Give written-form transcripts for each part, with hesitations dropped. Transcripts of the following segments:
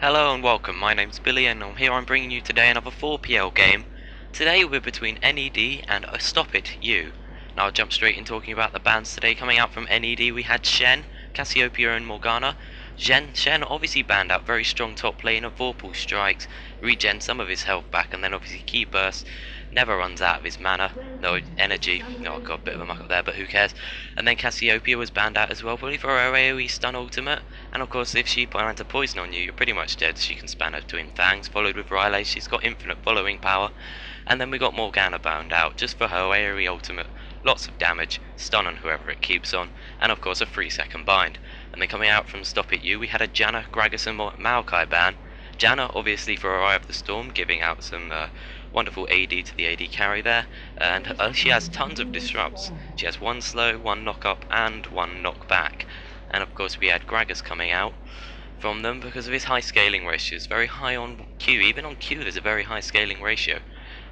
Hello and welcome, my name's Billy and I'm bringing you today another 4PL game. Today we're between NED and Stop It, You. Now I'll jump straight in talking about the bands today. Coming out from NED we had Shen, Cassiopeia and Morgana. Shen obviously banned out, very strong top laner, Vorpal strikes, regen some of his health back, and then obviously Key Burst, never runs out of his mana, no energy. Oh god, bit of a muck up there, but who cares. And then Cassiopeia was banned out as well, probably for her AoE stun ultimate. And of course, if she plants a poison on you, you're pretty much dead. She can span her twin fangs, followed with Riley. She's got infinite following power. And then we got Morgana bound out, just for her AoE ultimate. Lots of damage, stun on whoever it keeps on, and of course a 3-second bind. And then coming out from Stop It You, we had a Janna, Gragas and Maokai ban. Janna, obviously for her Eye of the Storm, giving out some wonderful AD to the AD carry there, and she has tons of disrupts. She has one slow, one knock up, and one knock back. And of course we had Gragas coming out from them because of his high scaling ratios, very high on Q. Even on Q there's a very high scaling ratio.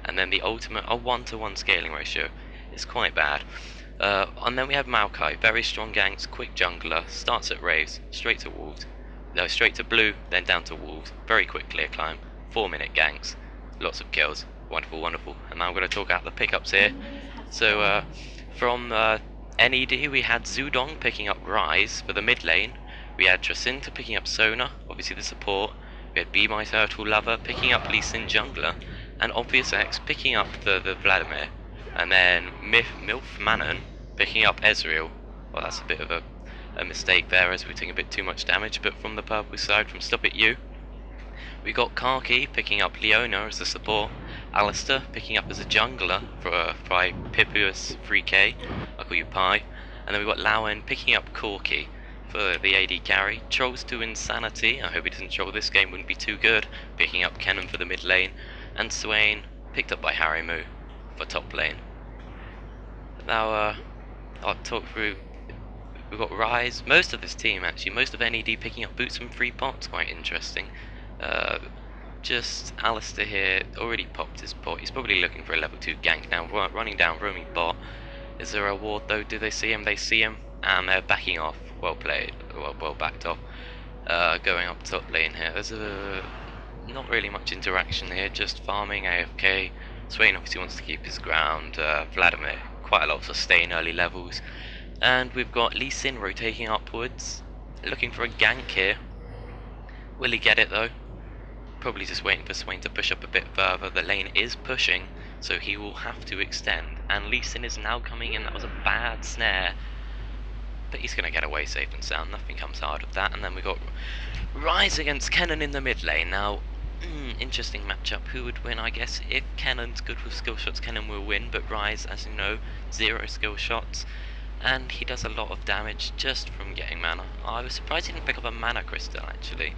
And then the ultimate, a 1-to-1 scaling ratio. It's quite bad. And then we have Maokai, very strong ganks, quick jungler, starts at Raves, straight to Wolves. No, straight to Blue, then down to Wolves. Very quick clear climb, 4-minute ganks, lots of kills. Wonderful, wonderful. And now I'm going to talk about the pickups here. So, from NED, we had Zudong picking up Rise for the mid lane. We had Tracinta picking up Sona, obviously the support. We had Be My Turtle Lover picking up Lee Sin Jungler. And Obvious X picking up the Vladimir. And then Milf Manon picking up Ezreal. Well, that's a bit of a mistake there as we're taking a bit too much damage. But from the purple side, from Stop It You, we got Karki picking up Leona as a support. Alistair picking up as a jungler for Pipius 3k, I call you Pi. And then we got Lowen picking up Corki for the AD carry. Trolls to Insanity, I hope he doesn't troll this game, wouldn't be too good, picking up Kennen for the mid lane. And Swain picked up by Harimu for top lane. Now I'll talk through, we've got Rise, most of this team actually, most of NED picking up boots from free pots, quite interesting. Just Alistair here, already popped his pot. He's probably looking for a level 2 gank now, running down, roaming bot. Is there a ward though? Do they see him? They see him, and they're backing off. Well played, well backed off. Going up top lane here. There's not really much interaction here, just farming, AFK. Swain obviously wants to keep his ground. Vladimir, quite a lot of sustain early levels. And we've got Lee Sin rotating upwards, looking for a gank here. Will he get it though? Probably just waiting for Swain to push up a bit further. The lane is pushing, so he will have to extend. And Lee Sin is now coming in. That was a bad snare, but he's going to get away safe and sound. Nothing comes hard of that. And then we got Rise against Kennen in the mid lane. Now, interesting matchup. Who would win? I guess if Kennen's good with skill shots, Kennen will win. But Rise, as you know, 0 skill shots. And he does a lot of damage just from getting mana. I was surprised he didn't pick up a mana crystal actually.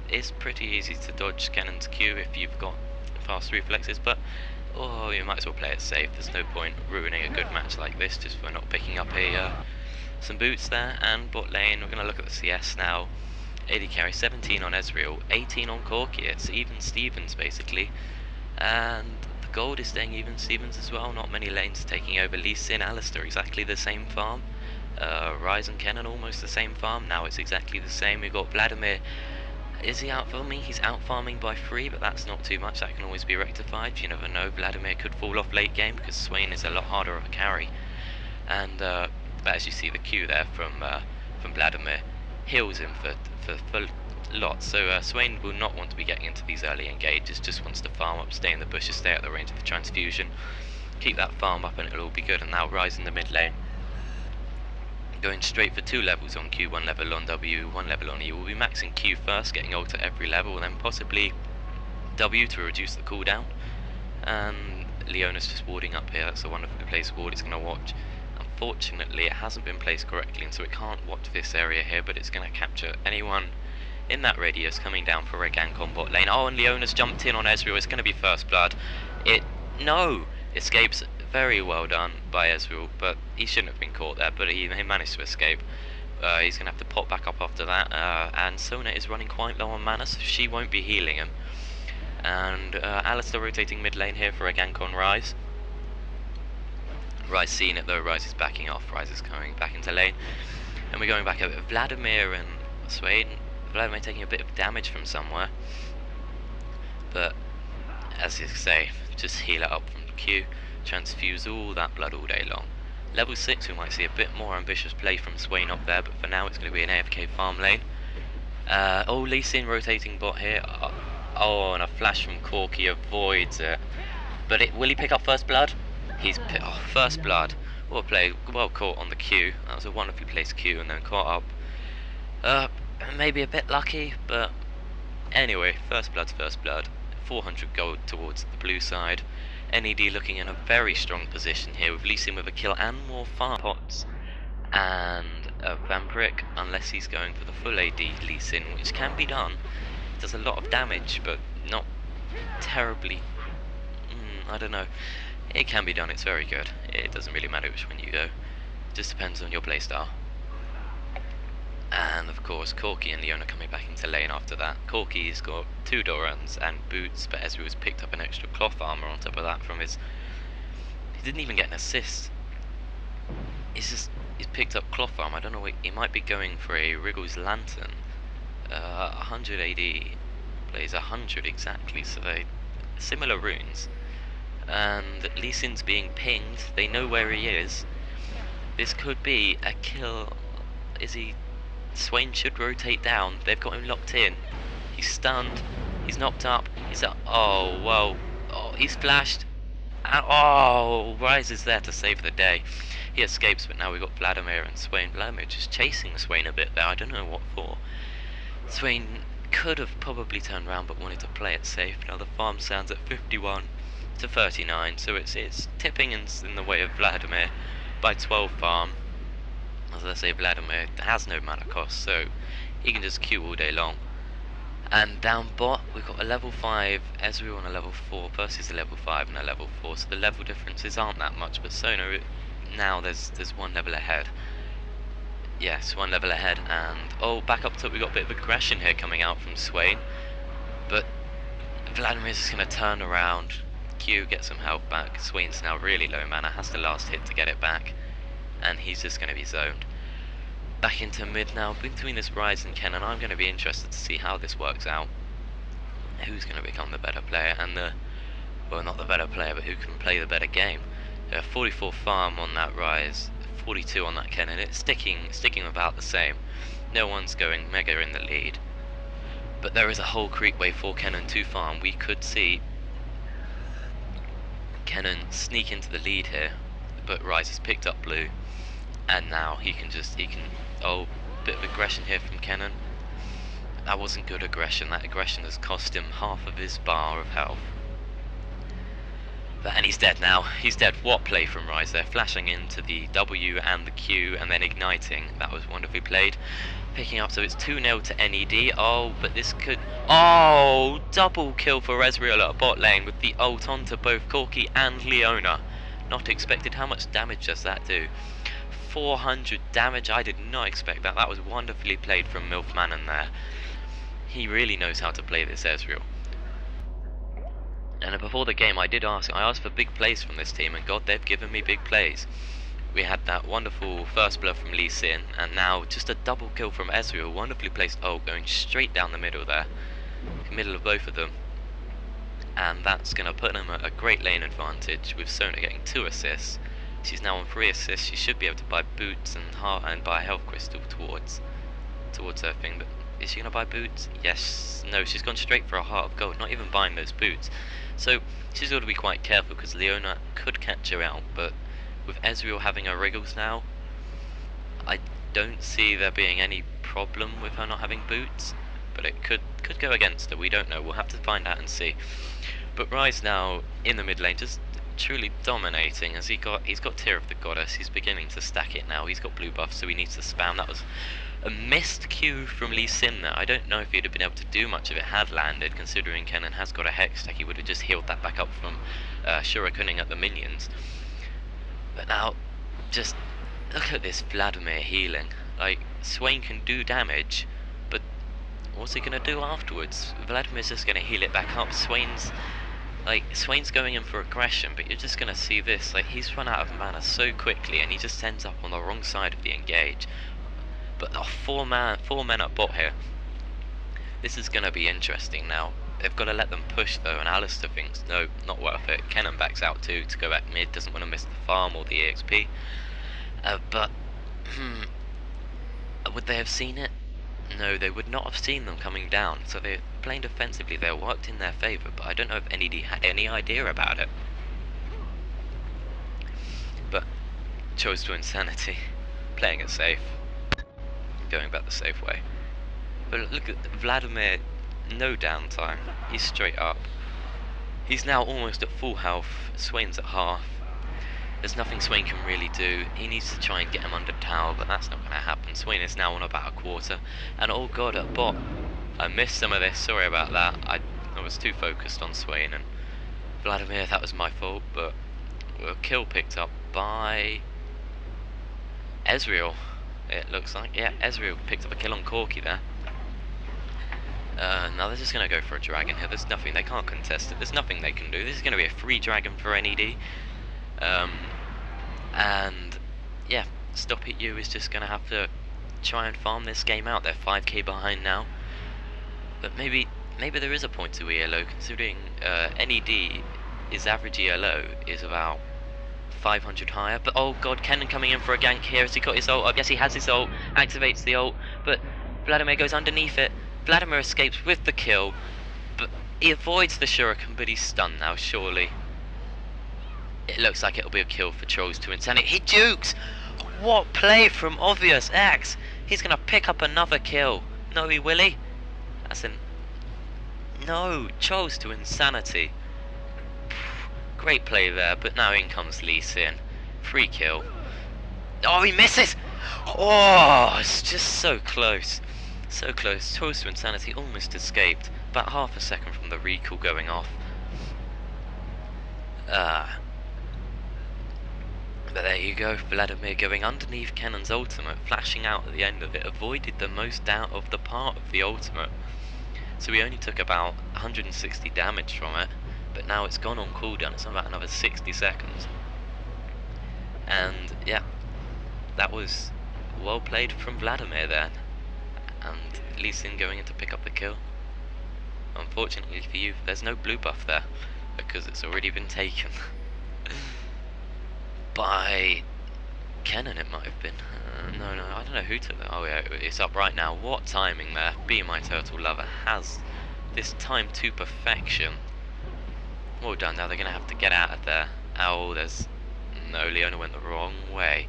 It's pretty easy to dodge Kennen's Q if you've got fast reflexes, but you might as well play it safe. There's no point ruining a good match like this just for not picking up some boots there. And bot lane, we're going to look at the CS now. AD carry 17 on Ezreal, 18 on Corki. It's even Stevens basically, and the gold is staying even Stevens as well. Not many lanes taking over. Lee Sin, Alistair, exactly the same farm. Rise and Kennen almost the same farm. Now it's exactly the same. We've got Vladimir. Is he out farming? He's out farming by 3, but that's not too much. That can always be rectified. You never know. Vladimir could fall off late game because Swain is a lot harder of a carry. And but as you see, the Q there from Vladimir heals him for lots. So Swain will not want to be getting into these early engages. Just wants to farm up, stay in the bushes, stay at the range of the transfusion, keep that farm up, and it'll all be good. And now Rise in the mid lane, going straight for 2 levels on Q, 1 level on W, 1 level on E. We'll be maxing Q first, getting ult at every level, and then possibly W to reduce the cooldown. And Leona's just warding up here. That's a wonderfully placed ward it's going to watch. Unfortunately, it hasn't been placed correctly, and so it can't watch this area here, but it's going to capture anyone in that radius coming down for a gank on bot lane. Oh, and Leona's jumped in on Ezreal. It's going to be first blood. No! Escapes. Very well done by Ezreal, but he shouldn't have been caught there, but he managed to escape. He's going to have to pop back up after that, and Sona is running quite low on mana, so she won't be healing him. And Alistair rotating mid lane here for a gank on Rise. Rise seeing it though, Rise is backing off, Rise is coming back into lane. And we're going back over Vladimir and Swain. Vladimir taking a bit of damage from somewhere. But, as you say, just heal it up from the Q, transfuse all that blood all day long. Level 6 we might see a bit more ambitious play from Swain up there, but for now it's going to be an AFK farm lane. Oh, Lee Sin rotating bot here. Oh, and a flash from Corky avoids it. But will he pick up first blood? First blood. Well played, well caught on the Q. That was a wonderfully placed Q and then caught up. Maybe a bit lucky, but anyway, first blood's first blood. 400 gold towards the blue side. NED looking in a very strong position here with Lee Sin with a kill and more farm pots. And Vampiric, unless he's going for the full AD Lee Sin, which can be done. It does a lot of damage, but not terribly. I don't know. It can be done, it's very good. It doesn't really matter which one you go. It just depends on your playstyle. And of course, Corky and Leona coming back into lane after that. Corky's got 2 Dorans and boots, but Ezreal's picked up an extra cloth armor on top of that from his... He didn't even get an assist. He's picked up cloth armor. I don't know, he might be going for a Wriggle's Lantern. 100 AD plays 100 exactly, so they similar runes. And Lee Sin's being pinged, they know where he is. This could be a kill. Is he... Swain should rotate down, they've got him locked in. He's stunned, he's knocked up, he's up. Oh, whoa. Oh, he's flashed. And, oh, Rise is there to save the day. He escapes, but now we've got Vladimir and Swain. Vladimir just chasing Swain a bit there, I don't know what for. Swain could have probably turned around but wanted to play it safe. Now the farm stands at 51 to 39, so it's tipping in the way of Vladimir by 12 farm. As I say, Vladimir has no mana cost, so he can just Q all day long. And down bot, we've got a level 5 Ezreal on a level 4 versus a level 5 and a level 4, so the level differences aren't that much, but Sona, now there's 1 level ahead. Yes, 1 level ahead, and oh, back up top we've got a bit of aggression here coming out from Swain, but Vladimir's just going to turn around, Q, get some health back. Swain's now really low mana, has the last hit to get it back, and he's just going to be zoned. Back into mid now, between this Rise and Ken, and I'm going to be interested to see how this works out. Who's going to become the better player, and well, not the better player, but who can play the better game. 44 farm on that Rise, 42 on that Ken, and it's sticking about the same. No one's going mega in the lead. But there is a whole creep wave for Kennen to farm. We could see Kennen sneak into the lead here, but Rise has picked up blue, and now he can oh, bit of aggression here from Kennen. That wasn't good aggression. That aggression has cost him half of his bar of health. And he's dead now. He's dead. What play from Rise there? Flashing into the W and the Q and then igniting. That was wonderfully played. Picking up, so it's 2-0 to NED. Oh, but this could... Oh, double kill for Ezreal at bot lane with the ult onto both Corky and Leona. Not expected. How much damage does that do? 400 damage. I did not expect that. That was wonderfully played from Milf Manon there. He really knows how to play this Ezreal. And before the game I asked for big plays from this team, and god, they've given me big plays. We had that wonderful first blood from Lee Sin, and now just a double kill from Ezreal, wonderfully placed ult going straight down the middle there. Middle of both of them. And that's going to put them at a great lane advantage, with Sona getting 2 assists. She's now on 3 assists, she should be able to buy boots and buy a health crystal towards her thing, but is she going to buy boots? Yes. No, she's gone straight for a heart of gold, not even buying those boots. So she's got to be quite careful because Leona could catch her out, but with Ezreal having her wriggles now, I don't see there being any problem with her not having boots, but it could go against her. We don't know. We'll have to find out and see. But Rise now in the mid lane, just truly dominating as he's got Tear of the Goddess. He's beginning to stack it now. He's got blue buff, so he needs to spam. That was a missed Q from Lee Sin there. I don't know if he'd have been able to do much if it had landed, considering Kennen has got a Hex stack. He would have just healed that back up from Shurikening at the minions. But now, just look at this Vladimir healing. Like, Swain can do damage, but what's he going to do afterwards? Vladimir's just going to heal it back up. Swain's going in for aggression, but you're just going to see this. Like, he's run out of mana so quickly, and he just ends up on the wrong side of the engage. But 4 men at bot here. This is going to be interesting now. They've got to let them push though, and Alistair thinks, no, not worth it. Kenan backs out too to go back mid, doesn't want to miss the farm or the EXP. But, would they have seen it? No, they would not have seen them coming down, so they're playing defensively. They worked in their favour, but I don't know if NED had any idea about it. But chose to insanity, playing it safe, going back the safe way. But look at Vladimir, no downtime, he's straight up. He's now almost at full health, Swain's at half. There's nothing Swain can really do. He needs to try and get him under tower, but that's not going to happen. Swain is now on about a quarter. And oh god, at bot, I missed some of this, sorry about that. I was too focused on Swain and Vladimir, that was my fault, but a kill picked up by Ezreal, it looks like. Yeah, Ezreal picked up a kill on Corki there. Now they're just going to go for a dragon here. There's nothing, they can't contest it. There's nothing they can do. This is going to be a free dragon for NED. And yeah, Stop It You is just going to have to try and farm this game out. They're 5k behind now, but maybe there is a point to ELO, considering NED, his average ELO is about 500 higher. But oh god, Kenan coming in for a gank here. Has he got his ult up? Yes, he has his ult, activates the ult, but Vladimir goes underneath it. Vladimir escapes with the kill, but he avoids the shuriken, but he's stunned now, surely. It looks like it'll be a kill for Trolls to Insanity. He dukes! What play from Obvious X! He's gonna pick up another kill. No, he will he? That's an... No, Trolls to Insanity. Great play there, but now in comes Lee Sin. Free kill. Oh, he misses! Oh, it's just so close. So close. Trolls to Insanity almost escaped. About half a second from the recall going off. But there you go, Vladimir going underneath Kenan's ultimate, flashing out at the end of it, avoided the most out of the part of the ultimate. So he only took about 160 damage from it, but now it's gone on cooldown, it's about another 60 seconds. And yeah, that was well played from Vladimir there. And Lee Sin going in to pick up the kill. Unfortunately for you, there's no blue buff there, because it's already been taken. By Kenan it might have been. No, I don't know who took that. Oh yeah, it's up right now. What timing there. Be My Turtle Lover has this time to perfection. Well done. Now they're going to have to get out of there. Oh, there's... No, Leona went the wrong way.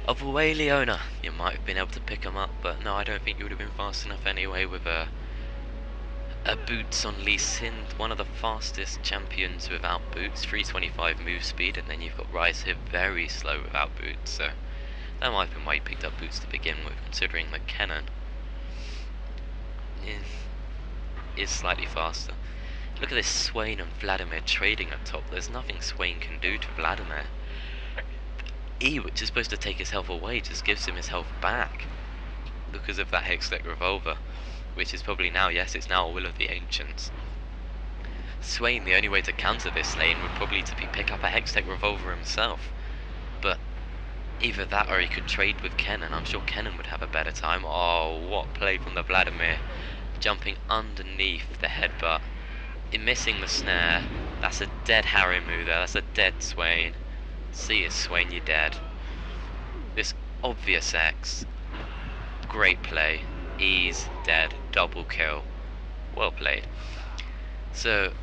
Other way, Leona. You might have been able to pick him up, but no, I don't think you would have been fast enough anyway with a boots on Lee Sin, one of the fastest champions without boots, 325 move speed, and then you've got Rise here very slow without boots, so that might have been why he picked up boots to begin with, considering that Kenan is slightly faster. Look at this Swain and Vladimir trading at top. There's nothing Swain can do to Vladimir. E, which is supposed to take his health away, just gives him his health back because of that Hextech Revolver. Which is probably now, yes, it's now a Will of the Ancients. Swain, the only way to counter this lane would probably to pick up a Hextech Revolver himself. But either that or he could trade with Kenan. I'm sure Kenan would have a better time. Oh, what play from the Vladimir. Jumping underneath the headbutt. Missing the snare. That's a dead Harimu there. That's a dead Swain. See you, Swain, you're dead. This Obvious X. Great play. He's dead. Double kill. Well played. So,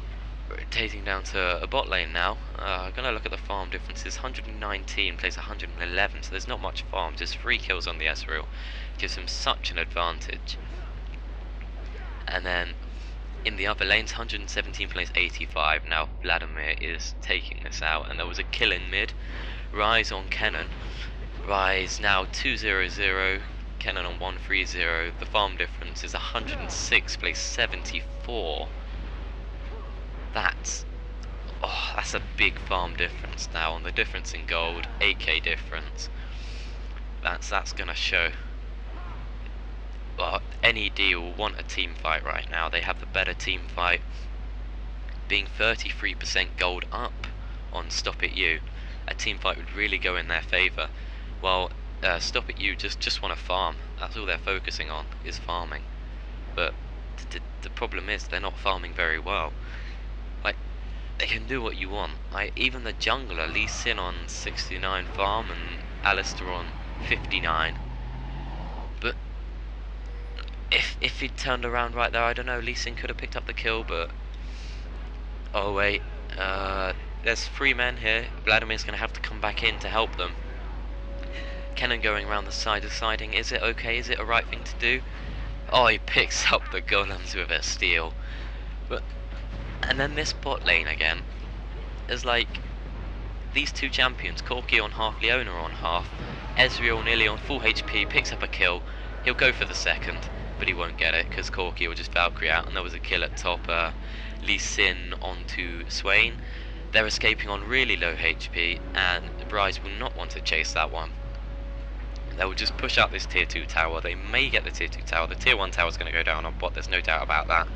rotating down to a bot lane now. Gonna look at the farm differences. 119 plays 111, so there's not much farm. Just 3 kills on the Ezreal. Gives him such an advantage. And then, in the other lanes, 117 plays 85. Now, Vladimir is taking this out. And there was a kill in mid. Rise on Kenan. Rise now 2-0-0. Kenan on 1-3-0. The farm difference is 106 plays 74. That's a big farm difference now. On the difference in gold, 8k difference. That's gonna show. Well, NED will want a team fight right now. They have the better team fight. Being 33% gold up on Stop It You, a team fight would really go in their favour. Well, Stop It You just want to farm. That's all they're focusing on, is farming. But to the problem is they're not farming very well. Like, they can do what you want. Like, even the jungler, Lee Sin on 69 farm and Alistair on 59. But if he'd turned around right there, I don't know, Lee Sin could have picked up the kill, but... Oh wait, there's 3 men here. Vladimir's going to have to come back in to help them. Kennen going around the side deciding, is it okay, is it a right thing to do? Oh, he picks up the golems with a steal. But, and then this bot lane again, is like, these 2 champions, Corki on half, Leona on half, Ezreal nearly on full HP, picks up a kill, he'll go for the second, but he won't get it, because Corki will just Valkyrie out, and there was a kill at top, Lee Sin onto Swain. They're escaping on really low HP, and Bryce will not want to chase that one. They will just push up this tier 2 tower. They may get the tier 2 tower. The tier 1 tower is going to go down on bot, there's no doubt about that.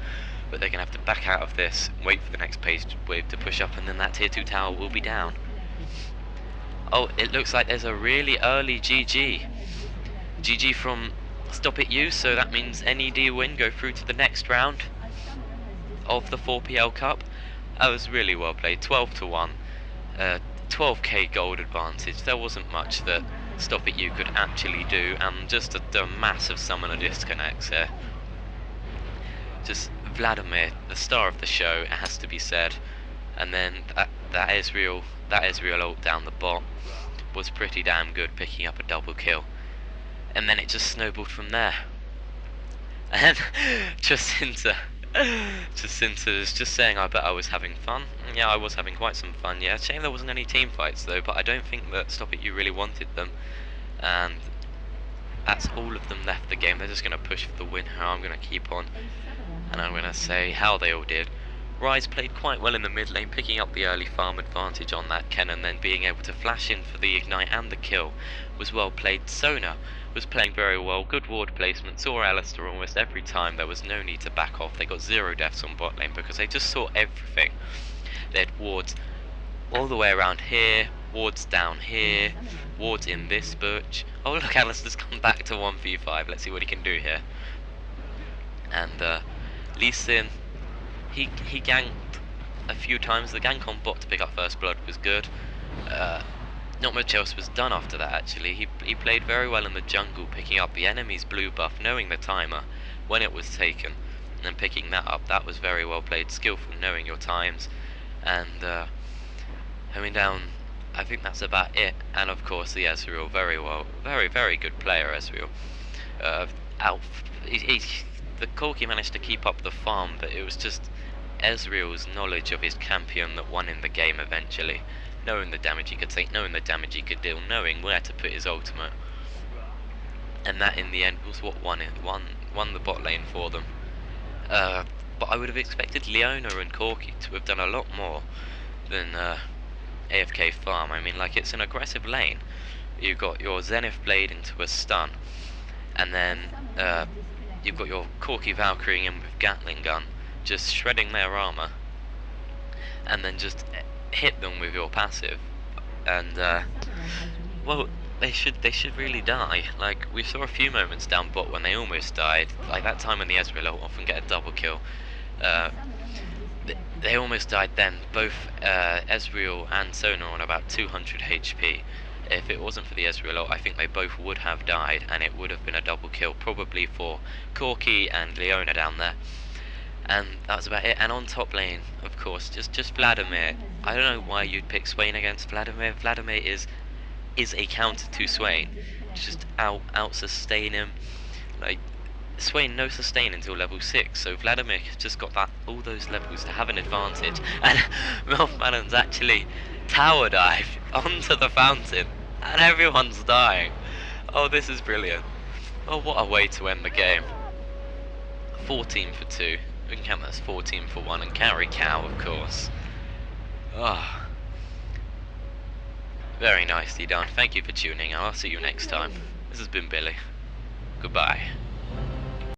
But they're going to have to back out of this, wait for the next page wave to push up, and then that tier 2 tower will be down. Oh, it looks like there's a really early GG. GG from Stop It You, so that means NED win, go through to the next round of the 4PL Cup. That was really well played, 12-1. 12k gold advantage. There wasn't much that Stop It You could actually do, and just a massive summoner disconnects here. Just Vladimir, the star of the show, it has to be said. And then that Ezreal ult down the bot was pretty damn good, picking up a double kill. And then it just snowballed from there. And Jacinta is just saying, I bet I was having fun. Yeah, I was having quite some fun, yeah. Shame there wasn't any team fights though, but I don't think that Stop It You really wanted them. And that's all of them left the game. They're just going to push for the win. I'm going to keep on, and I'm going to say how they all did. Ryze played quite well in the mid lane, picking up the early farm advantage on that Ken, and then being able to flash in for the ignite and the kill was well played. Sona was playing very well, good ward placement, saw Alistair almost every time. There was no need to back off. They got 0 deaths on bot lane because they just saw everything. They had wards all the way around here, wards down here, wards in this butch. Oh look, Alistair's come back to 1v5, let's see what he can do here. And Lee Sin, he ganked a few times. The gank on bot to pick up first blood was good. Not much else was done after that actually. He played very well in the jungle, picking up the enemy's blue buff, knowing the timer when it was taken, and then picking that up. That was very well played, skillful, knowing your times. And coming down, I think that's about it. And of course the Ezreal, very good player Ezreal. The Corki managed to keep up the farm, but it was just Ezreal's knowledge of his champion that won in the game eventually. Knowing the damage he could take, knowing the damage he could deal, knowing where to put his ultimate. And that in the end was what won the bot lane for them. But I would have expected Leona and Corki to have done a lot more than AFK farm. I mean, like, it's an aggressive lane. You've got your Zenith Blade into a stun, and then you've got your Corki Valkyrie in with Gatling gun, just shredding their armor, and then just hit them with your passive. And well, they should really die. Like, we saw a few moments down bot when they almost died, like that time when the Ezreal often get a double kill. They almost died then. Both Ezreal and Sona on about 200 HP. If it wasn't for the Ezreal, I think they both would have died, and it would have been a double kill, probably for Corki and Leona down there. And that was about it. And on top lane, of course, just Vladimir. I don't know why you'd pick Swain against Vladimir. Vladimir is a counter to Swain. Just out sustain him. Like, Swain no sustain until level 6, so Vladimir just got all those levels to have an advantage. And Melfmanon's actually tower dived onto the fountain, and everyone's dying. Oh, this is brilliant. Oh, what a way to end the game. 14 for 2. We can count that as 14 for 1, and carry cow, of course. Oh. Very nicely done. Thank you for tuning in. I'll see you next time. This has been Billy. Goodbye.